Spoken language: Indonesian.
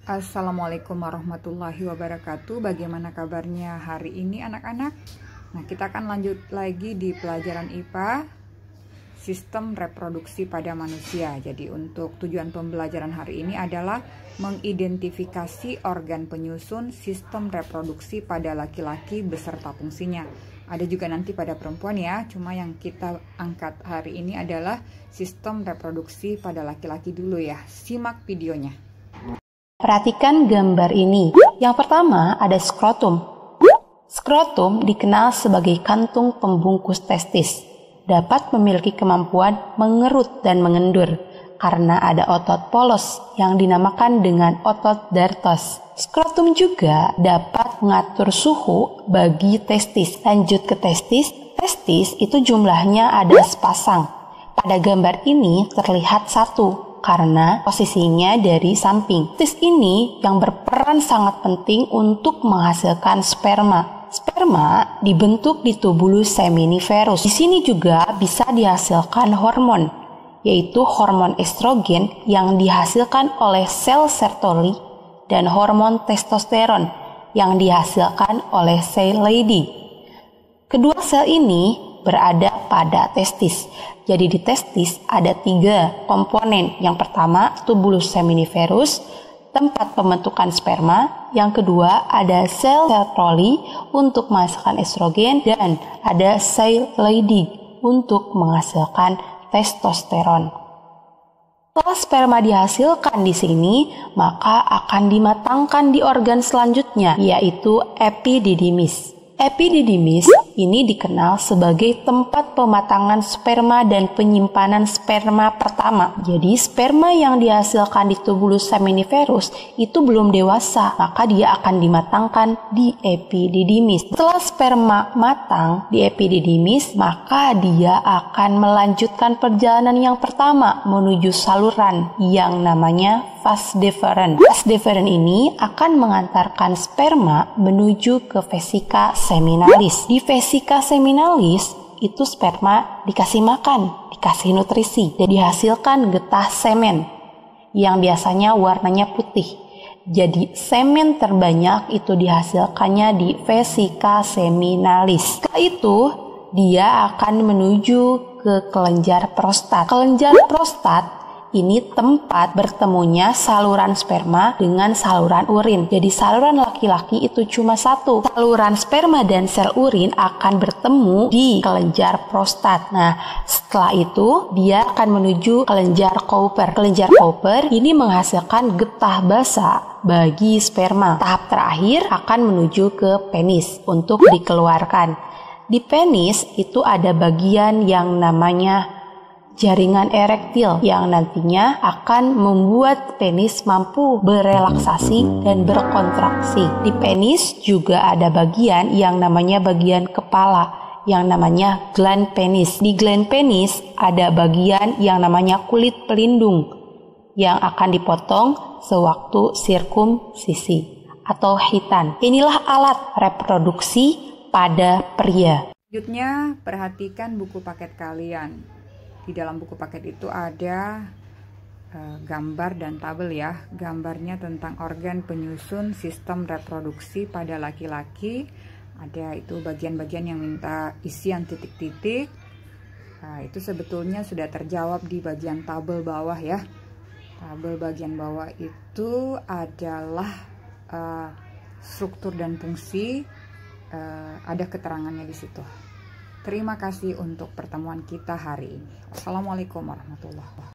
Assalamualaikum warahmatullahi wabarakatuh. Bagaimana kabarnya hari ini anak-anak? Nah, kita akan lanjut lagi di pelajaran IPA, sistem reproduksi pada manusia. Jadi untuk tujuan pembelajaran hari ini adalah mengidentifikasi organ penyusun sistem reproduksi pada laki-laki beserta fungsinya. Ada juga nanti pada perempuan ya, cuma yang kita angkat hari ini adalah sistem reproduksi pada laki-laki dulu ya. Simak videonya. Perhatikan gambar ini. Yang pertama ada skrotum. Skrotum dikenal sebagai kantung pembungkus testis. Dapat memiliki kemampuan mengerut dan mengendur karena ada otot polos yang dinamakan dengan otot dartos. Skrotum juga dapat mengatur suhu bagi testis. Lanjut ke testis. Testis itu jumlahnya ada sepasang. Pada gambar ini terlihat satu karena posisinya dari samping. Testis ini yang berperan sangat penting untuk menghasilkan sperma. Sperma dibentuk di tubulus seminiferus. Di sini juga bisa dihasilkan hormon, yaitu hormon estrogen yang dihasilkan oleh sel Sertoli dan hormon testosteron yang dihasilkan oleh sel Leydig. Kedua sel ini berada pada testis. Jadi di testis ada 3 komponen. Yang pertama tubulus seminiferus, tempat pembentukan sperma. Yang kedua ada sel Sertoli untuk menghasilkan estrogen dan ada sel Leydig untuk menghasilkan testosteron. Setelah sperma dihasilkan di sini, maka akan dimatangkan di organ selanjutnya, yaitu epididymis. Epididymis ini dikenal sebagai tempat pematangan sperma dan penyimpanan sperma pertama. Jadi sperma yang dihasilkan di tubulus seminiferus itu belum dewasa, maka dia akan dimatangkan di epididymis. Setelah sperma matang di epididymis, maka dia akan melanjutkan perjalanan yang pertama menuju saluran yang namanya vas deferens. Vas deferens ini akan mengantarkan sperma menuju ke vesika seminalis. Di vesika seminalis itu sperma dikasih makan, dikasih nutrisi, dan dihasilkan getah semen yang biasanya warnanya putih. Jadi semen terbanyak itu dihasilkannya di vesika seminalis. Setelah itu dia akan menuju ke kelenjar prostat. Kelenjar prostat ini tempat bertemunya saluran sperma dengan saluran urin. Jadi saluran laki-laki itu cuma satu. Saluran sperma dan sel urin akan bertemu di kelenjar prostat. Nah, setelah itu dia akan menuju kelenjar Cowper. Kelenjar Cowper ini menghasilkan getah basa bagi sperma. Tahap terakhir akan menuju ke penis untuk dikeluarkan. Di penis itu ada bagian yang namanya jaringan erektil yang nantinya akan membuat penis mampu berelaksasi dan berkontraksi. Di penis juga ada bagian yang namanya bagian kepala yang namanya gland penis. Di gland penis ada bagian yang namanya kulit pelindung yang akan dipotong sewaktu sirkumsisi atau khitan. Inilah alat reproduksi pada pria. Selanjutnya, perhatikan buku paket kalian. Di dalam buku paket itu ada gambar dan tabel ya. Gambarnya tentang organ penyusun sistem reproduksi pada laki-laki. Ada itu bagian-bagian yang minta isian titik-titik. Nah, itu sebetulnya sudah terjawab di bagian tabel bawah ya. Tabel bagian bawah itu adalah struktur dan fungsi. Ada keterangannya di situ. Terima kasih untuk pertemuan kita hari ini. Assalamualaikum warahmatullahi wabarakatuh.